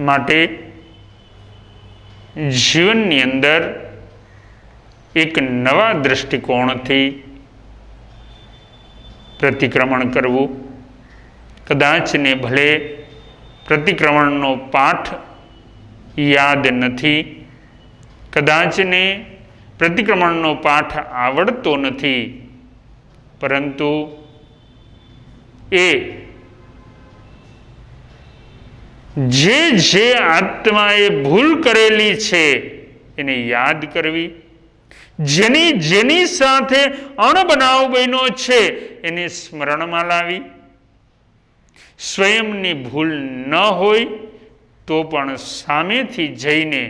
માટે જીવનની અંદર એક નવા દૃષ્ટિકોણથી પ્રતિક્રમણ કરવું. કદાચ ને ભલે પ્રતિક્રમણનો પાઠ યાદ નથી, કદાચ ને પ્રતિક્રમણનો પાઠ આવડતો નથી, પરંતુ એ જે આત્માએ ભૂલ કરેલી છે એને યાદ કરવી, જેની સાથે અણબનાવ બન્યો છે એને સ્મરણમાં લાવી, સ્વયંની ભૂલ ન હોય તો પણ સામેથી જઈને,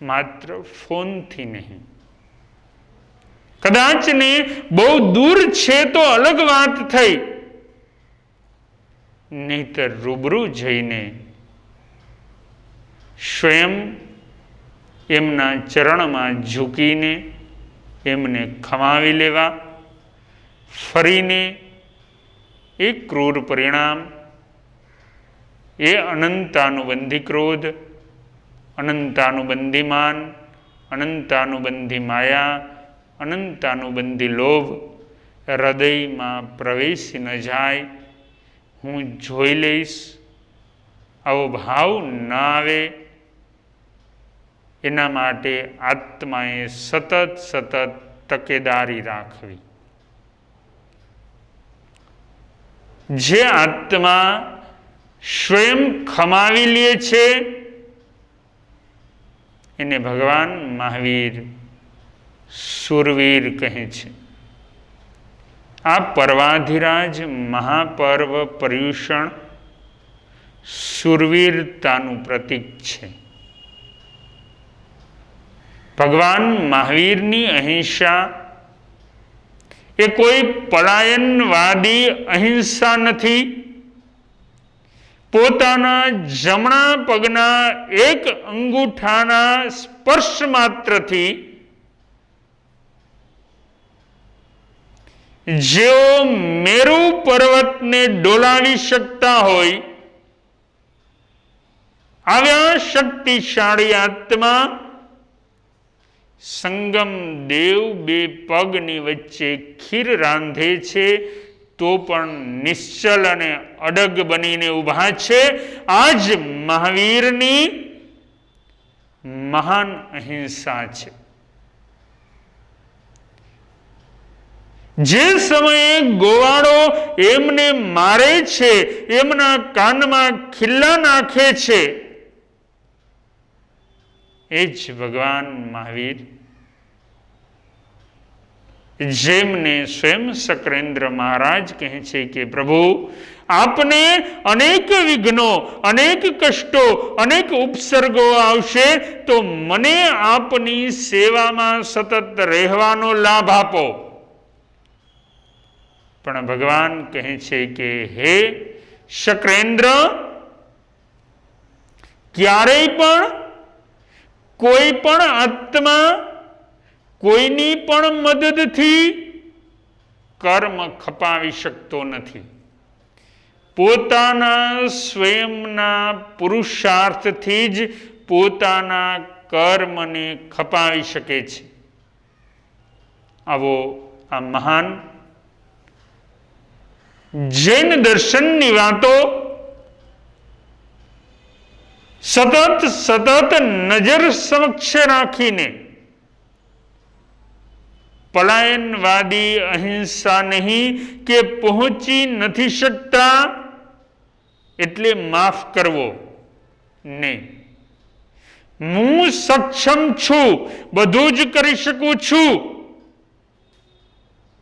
માત્ર ફોનથી નહીં, કદાચ ને બહુ દૂર છે તો અલગ વાત થઈ, નહીતર રૂબરૂ જઈને સ્વયં એમના ચરણમાં ઝૂકીને એમને ખમાવી લેવા. ફરીને એ ક્રૂર પરિણામ, એ અનંતાનુબંધી ક્રોધ, અનંતાનુબંધી માન, અનંતાનુબંધી માયા, અનંતાનુબંધી લોભ હૃદયમાં પ્રવેશી ન જાય. હું જોઈ લઈશ, આવો ભાવ ન આવે એના માટે આત્માએ સતત સતત તકેદારી રાખવી. જે આત્મા સ્વયં ખમાવી લે છે એને ભગવાન મહાવીર સુરવીર કહે છે. આ પર્વાધિરાજ મહાપર્વ પર્યુષણ સુરવીરતાનું પ્રતીક છે. ભગવાન મહાવીરની અહિંસા એ કોઈ પલાયનવાદી અહિંસા નથી. પોતાના જમણા પગના એક અંગૂઠાના સ્પર્શ માત્રથી જેઓ મેરુ પર્વતને ડોલાવી શકતા હોય આવ્યા શક્તિશાળી આત્મા સંગમ દેવ બે પગની વચ્ચે ખીર રાંધે છે તો પણ નિશ્ચલ અને અડગ બનીને ઊભા છે. આ જ મહાવીરની મહાન અહિંસા છે. જે સમયે ગોવાળો એમને મારે છે, એમના કાનમાં ખિલ્લા નાખે છે, એ જ ભગવાન મહાવીર જેમને સ્વયં શકરેન્દ્ર મહારાજ કહે છે કે પ્રભુ આપને અનેક વિઘ્નો, અનેક કષ્ટો, અનેક ઉપસર્ગો આવશે તો મને આપની સેવામાં સતત રહેવાનો લાભ આપો. પણ ભગવાન કહે છે કે હે શકરેન્દ્ર, ક્યારેય પણ કોઈ પણ આત્મા કોઈની પણ મદદથી કર્મ ખપાવી શકતો નથી. પોતાના સ્વયંના પુરુષાર્થથી જ પોતાના કર્મને ખપાવી શકે છે. આવો આ મહાન જૈન દર્શનની વાતો સતત સતત નજર સમક્ષ રાખીને પલાયનવાદી અહિંસા નહીં કે પહોંચી નથી શકતા એટલે માફ કરવો નહીં. હું સક્ષમ છું, બધું જ કરી શકું છું,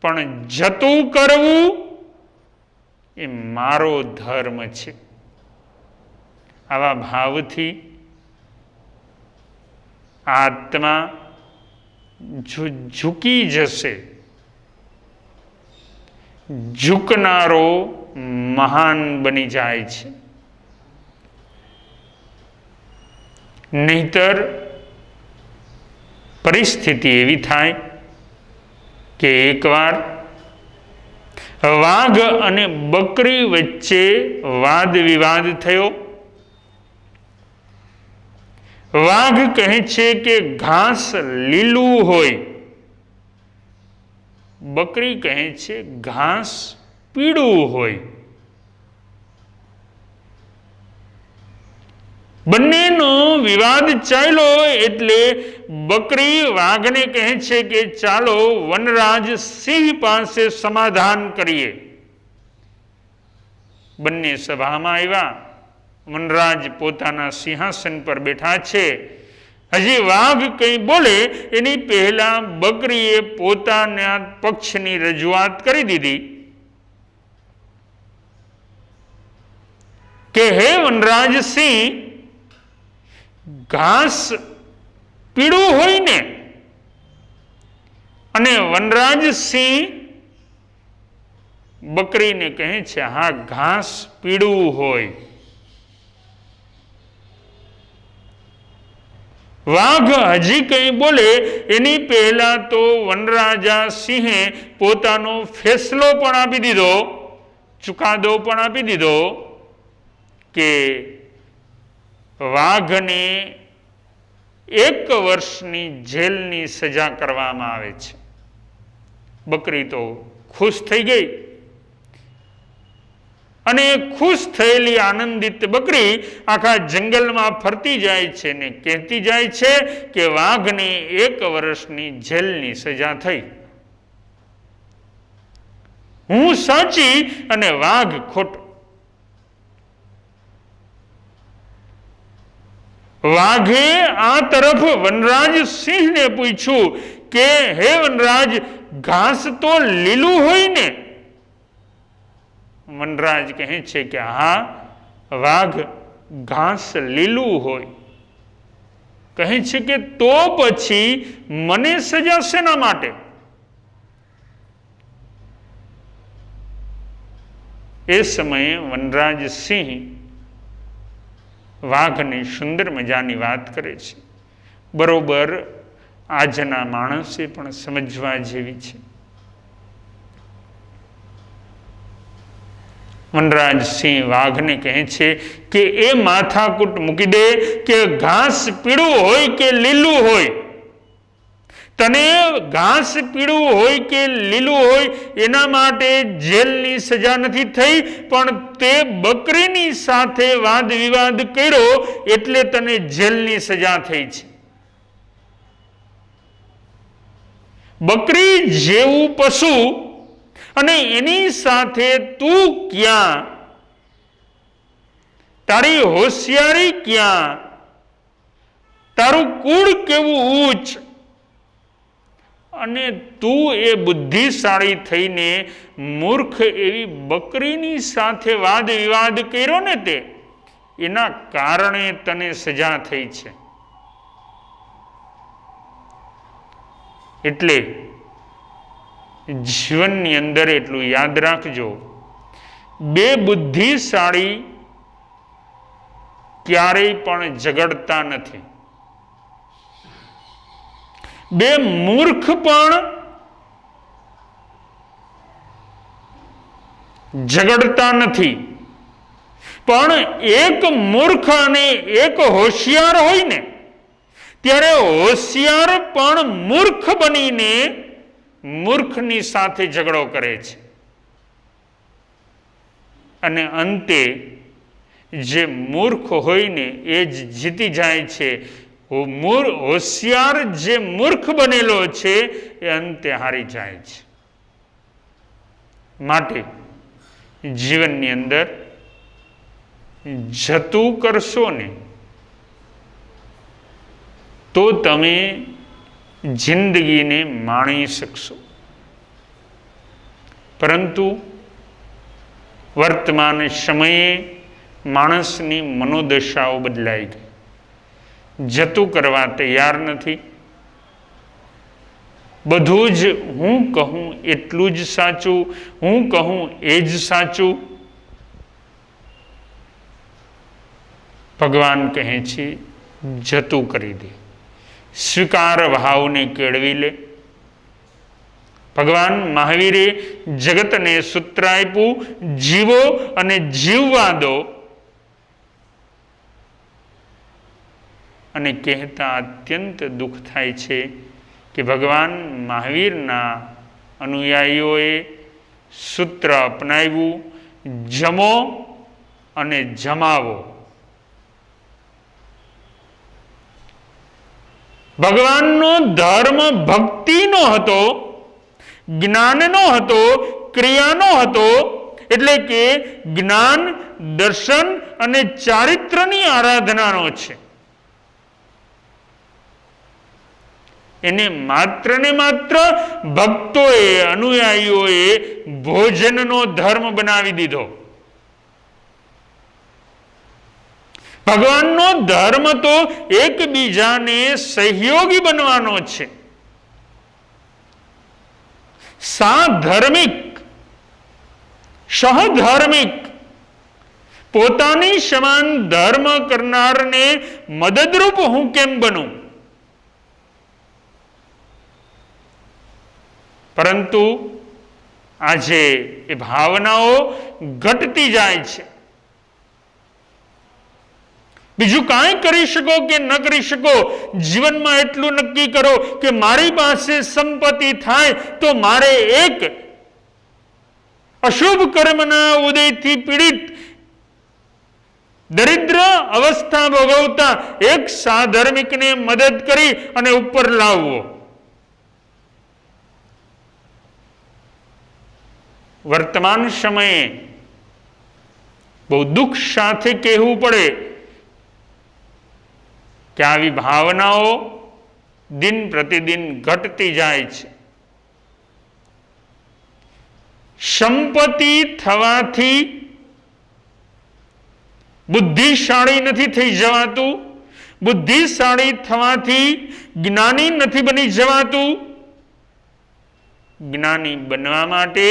પણ જતું કરવું એ મારો ધર્મ છે. આવા ભાવથી આત્મા ઝૂકી જશે. ઝૂકનારો મહાન બની જાય છે. નહીતર પરિસ્થિતિ એવી થાય કે એકવાર વાઘ અને બકરી વચ્ચે વાદ વિવાદ થયો. વાઘ કહે છે કે ઘાસ લીલું હોય, બકરી કહે છે ઘાસ પીળું હોય. બંનેનો વિવાદ ચાલ્યો એટલે બકરી વાઘને કહે છે કે ચાલો વનરાજ સિંહ પાસે સમાધાન કરીએ. બંને સભામાં આવ્યા. વનરાજ પોતાના સિંહાસન પર બેઠા છે. હજી વાઘ કંઈ બોલે એની પહેલા બકરીએ પોતાના પક્ષની રજૂઆત કરી દીધી કે હે વનરાજ સિંહ, ઘાસ પીળું હોય ને? અને વનરાજ સિંહ બકરીને કહે છે હા, ઘાસ પીળું હોય. વાઘ હજી કંઈ બોલે એની પહેલા તો વનરાજા સિંહે પોતાનો ફેસલો પણ આપી દીધો, ચુકાદો પણ આપી દીધો કે વાઘને 1 વર્ષની જેલની સજા કરવામાં આવે છે. બકરી તો ખુશ થઈ ગઈ અને ખુશ થયેલી આનંદિત બકરી આખા જંગલમાં ફરતી જાય છે ને કહેતી જાય છે કે વાઘને 1 વર્ષની જેલની સજા થઈ. હું સાચી અને વાઘ ખોટો. વાઘે આ તરફ વનરાજ સિંહને પૂછ્યું કે હે વનરાજ, ઘાસ તો લીલું હોય ને? વનરાજ કહે છે કે હા વાઘ, ઘાસ લીલું હોય. કહે છે કે તો પછી મને સજા શેના માટે? એ સમયે વનરાજ સિંહ વાઘને સુંદર મજાની વાત કરે છે, બરોબર આજના માણસે પણ સમજવા જેવી છે. વનરાજ સિંહ વાઘને કહે છે કે એ માથાકૂટ મૂકી દે કે ઘાસ પીળું હોય કે લીલું હોય, તને ઘાસ પીળું હોય કે લીલું હોય એના માટે જેલની સજા નથી થઈ, પણ તે બકરીની સાથે વાદ વિવાદ કર્યો એટલે તને જેલની સજા થઈ છે. બકરી જેવું પશુ અને એની સાથે તું ક્યાં? તારી હોશિયારી ક્યાં? તારું કુળ કેવું ઊંચ? અને તું એ બુદ્ધિશાળી થઈને મૂર્ખ એવી બકરીની સાથે વાદ વિવાદ કર્યો ને, તે એના કારણે તને સજા થઈ છે. એટલે જીવનની અંદર એટલું યાદ રાખજો, બે બુદ્ધિશાળી ક્યારેય પણ ઝઘડતા નથી, બે મૂર્ખ પણ ઝઘડતા નથી. પણ એક મૂર્ખ અને એક હોશિયાર હોય ને, ત્યારે હોશિયાર પણ મૂર્ખ બનીને મૂર્ખની સાથે ઝઘડો કરે છે અને અંતે જે મૂર્ખ હોય ને એ જ જીતી જાય છે. હોશિયાર જે મૂર્ખ બનેલો છે એ અંતે હારી જાય છે. માટે જીવનની અંદર જતું કરશો ને તો તમે જિંદગીને માણી શકશો. પરંતુ વર્તમાન સમયે માણસની મનોદશાઓ બદલાઈ ગઈ, જતું કરવા તૈયાર નથી. બધું જ હું કહું એટલું જ સાચું, હું કહું એ જ સાચું. ભગવાન કહે છે જતું કરી દે, સ્વીકાર ભાવને કેળવી લે. ભગવાન મહાવીરે જગતને સૂત્ર આપ્યું, જીવો અને જીવવા દો. અને કહેતા અત્યંત દુઃખ થાય છે કે ભગવાન મહાવીરના અનુયાયીઓએ સૂત્ર અપનાવ્યું, જમો અને જમાવો. ભગવાનનો ધર્મ ભક્તિનો હતો, જ્ઞાનનો હતો, ક્રિયાનો હતો. એટલે કે જ્ઞાન, દર્શન અને ચારિત્રની આરાધનાનો છે. એને માત્ર ને માત્ર ભક્તોએ, અનુયાયીઓએ ભોજનનો ધર્મ બનાવી દીધો. ભગવાનનો ધર્મ તો એકબીજાને સહયોગી બનવાનો છે. સાધર્મિક, સહધાર્મિક, પોતાની સમાન ધર્મ કરનારને મદદરૂપ હું કેમ બનું? પરંતુ આજે એ ભાવનાઓ ઘટતી જાય છે. બીજું કાંઈ કરી શકો કે ન કરી શકો, જીવનમાં એટલું નક્કી કરો કે મારી પાસે સંપત્તિ થાય તો મારે એક અશુભ કર્મના ઉદયથી પીડિત દરિદ્ર અવસ્થા ભોગવતા એક સાધર્મિકને મદદ કરી અને ઉપર લાવવો. વર્તમાન સમયે બહુ દુઃખ સાથે કહેવું પડે કે આવી ભાવનાઓ દિન પ્રતિદિન ઘટતી જાય છે. સંપત્તિ થવાથી બુદ્ધિશાળી નથી થઈ જવાતું, બુદ્ધિશાળી થવાથી જ્ઞાની નથી બની જવાતું. જ્ઞાની બનવા માટે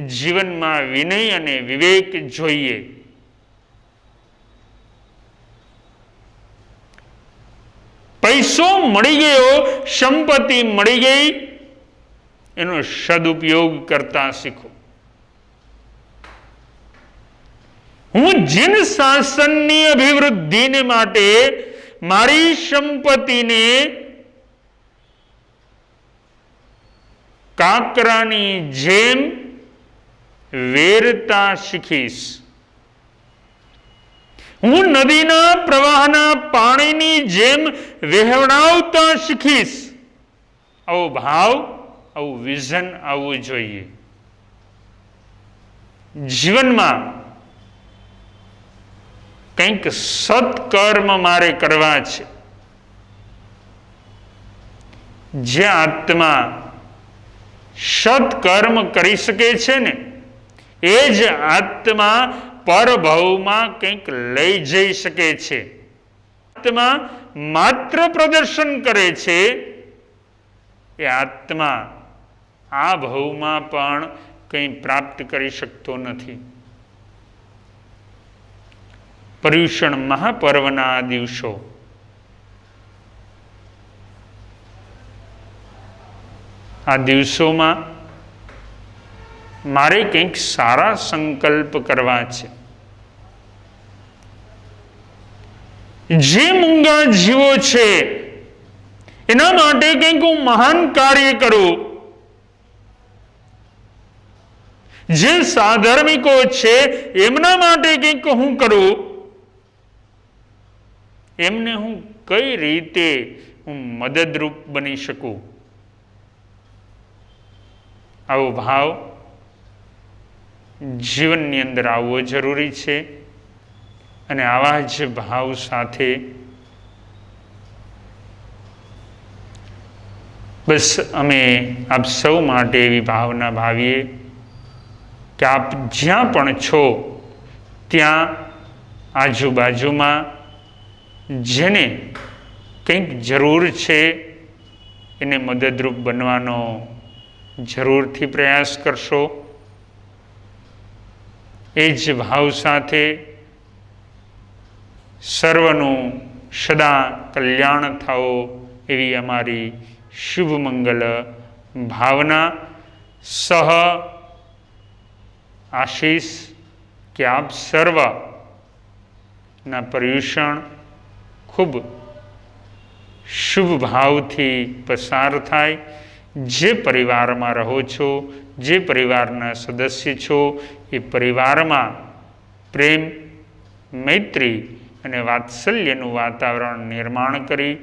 જીવનમાં વિનય અને વિવેક જોઈએ. પૈસો મળી ગયો, સંપત્તિ મળી ગઈ, એનો સદુપયોગ કરતા શીખો. હું જીન શાસનની અભિવૃદ્ધિને માટે મારી સંપત્તિને કાંકરાની જેમ વેરતા શીખીશ. હું નદીના પ્રવાહના પાણીની જેમ વહેવડાવતા શીખીશ. આવો ભાવ, આવું વિઝન આવવું જોઈએ. જીવનમાં કંઈક સત્કર્મ મારે કરવા છે. જે આત્મા સત્કર્મ કરી શકે છે ને, એ જ આત્મા પરભવમાં કંઈક લઈ જઈ શકે છે. આત્મા માત્ર પ્રદર્શન કરે છે, એ આત્મા આ ભવમાં પણ કંઈ પ્રાપ્ત કરી શકતો નથી. પર્યુષણ મહાપર્વના દિવસો આ દિવસોમાં મારે કંઈક સારા સંકલ્પ કરવા છે. જે મૂંગા જીવો છે એના માટે કંઈક હું મહાન કાર્ય કરું. જે સાધર્મિકો છે એમના માટે કંઈક હું કરું. એમને હું કઈ રીતે હું મદદરૂપ બની શકું. આવો ભાવ જીવનની અંદર આવવો જરૂરી છે. અને આવા જ ભાવ સાથે બસ અમે આપ સૌ માટે એવી ભાવના ભાવીએ કે આપ જ્યાં પણ છો ત્યાં આજુબાજુમાં જેને કંઈક જરૂર છે એને મદદરૂપ બનવાનો જરૂરથી પ્રયાસ કરશો. એ જ ભાવ સાથે સર્વનું સદા કલ્યાણ થાઓ એવી અમારી શુભ મંગલ ભાવના સહ આશીષ કે આપ સર્વના પર્યુષણ ખૂબ શુભ ભાવથી પસાર થાય. જે પરિવારમાં રહો છો, જે પરિવારના સદસ્ય છો, એ પરિવારમાં પ્રેમ, મૈત્રી અને વાત્સલ્યનું વાતાવરણ નિર્માણ કરી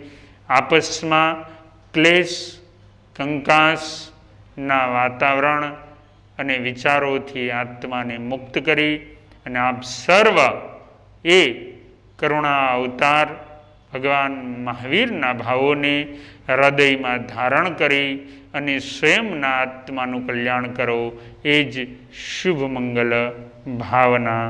આપસમાં ક્લેશ, કંકાસના વાતાવરણ અને વિચારોથી આત્માને મુક્ત કરી અને આપ સર્વ એ કરુણા અવતાર ભગવાન મહાવીરના ભાવોને હૃદયમાં ધારણ કરી અને સ્વયંના આત્માનું કલ્યાણ કરો. એ જ શુભ મંગલ ભાવના.